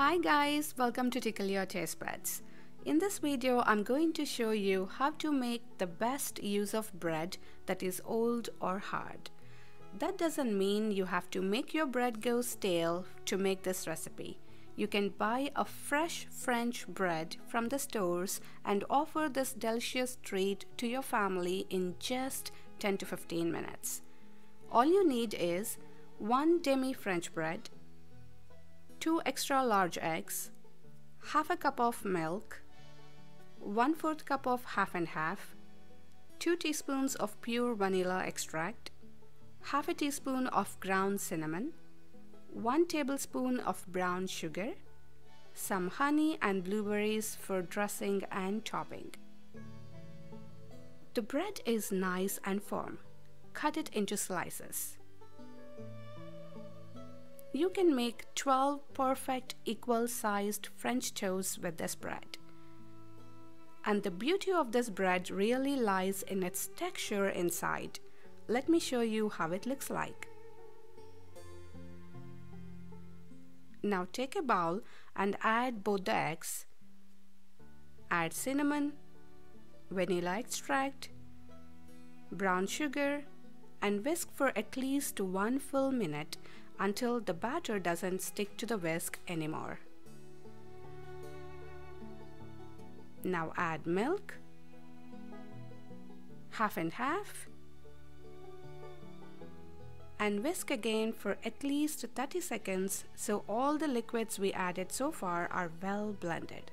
Hi guys, welcome to TickleUrTastebuds. In this video, I'm going to show you how to make the best use of bread that is old or hard. That doesn't mean you have to make your bread go stale to make this recipe. You can buy a fresh French bread from the stores and offer this delicious treat to your family in just 10 to 15 minutes. All you need is 1 Demi French bread, 2 extra large eggs, half a cup of milk, 1/4 cup of half and half, 2 teaspoons of pure vanilla extract, half a teaspoon of ground cinnamon, 1 tablespoon of brown sugar, some honey and blueberries for dressing and topping. The bread is nice and firm. Cut it into slices. You can make 12 perfect equal-sized French toasts with this bread. And the beauty of this bread really lies in its texture inside. Let me show you how it looks like. Now take a bowl and add both the eggs. Add cinnamon, vanilla extract, brown sugar, and whisk for at least 1 full minute until the batter doesn't stick to the whisk anymore. Now add milk, half and half, and whisk again for at least 30 seconds so all the liquids we added so far are well blended.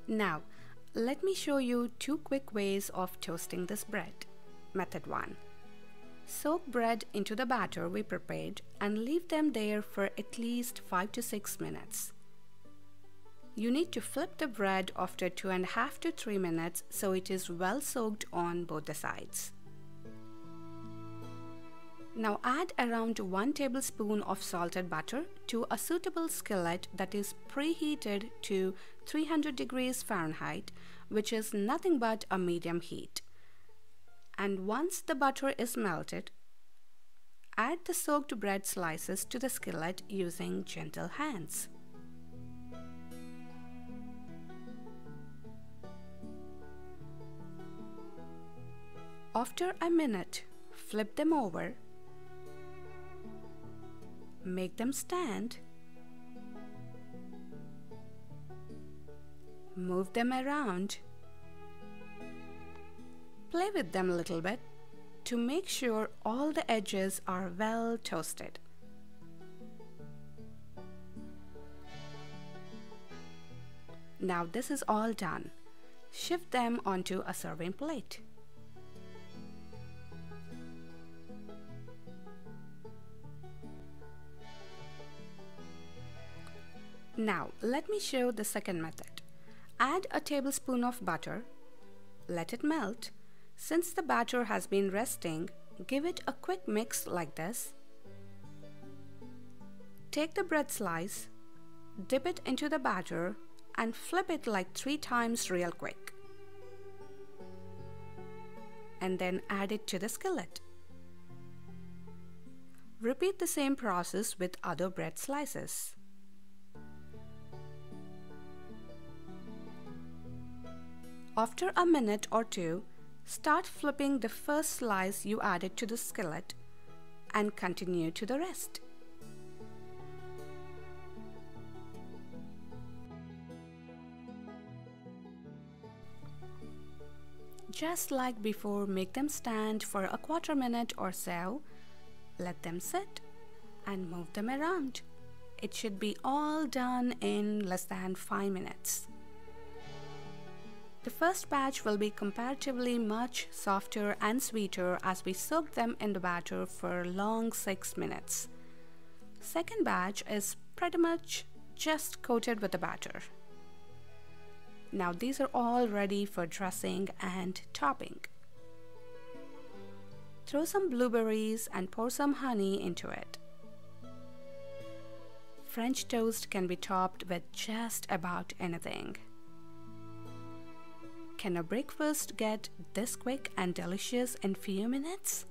Now, let me show you 2 quick ways of toasting this bread. Method 1. Soak bread into the batter we prepared and leave them there for at least 5 to 6 minutes. You need to flip the bread after 2.5 to 3 minutes so it is well soaked on both the sides. Now add around 1 tablespoon of salted butter to a suitable skillet that is preheated to 300 degrees Fahrenheit, which is nothing but a medium heat. And once the butter is melted, add the soaked bread slices to the skillet using gentle hands. After a minute, flip them over. Make them stand. Move them around. Play with them a little bit to make sure all the edges are well toasted. Now this is all done. Shift them onto a serving plate. Now, let me show the second method. Add a tablespoon of butter. Let it melt. Since the batter has been resting, give it a quick mix like this. Take the bread slice, dip it into the batter, and flip it like 3 times real quick. And then add it to the skillet. Repeat the same process with other bread slices. After a minute or 2, start flipping the first slice you added to the skillet and continue to the rest. Just like before, make them stand for a 1/4 minute or so, let them sit, and move them around. It should be all done in less than 5 minutes. The first batch will be comparatively much softer and sweeter as we soak them in the batter for a long 6 minutes. Second batch is pretty much just coated with the batter. Now these are all ready for dressing and topping. Throw some blueberries and pour some honey into it. French toast can be topped with just about anything. Can a breakfast get this quick and delicious in few minutes?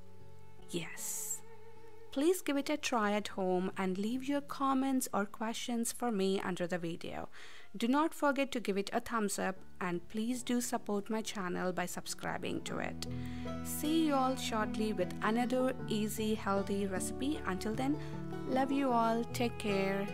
Yes. Please give it a try at home and leave your comments or questions for me under the video. Do not forget to give it a thumbs up and please do support my channel by subscribing to it. See you all shortly with another easy, healthy recipe. Until then, love you all. Take care.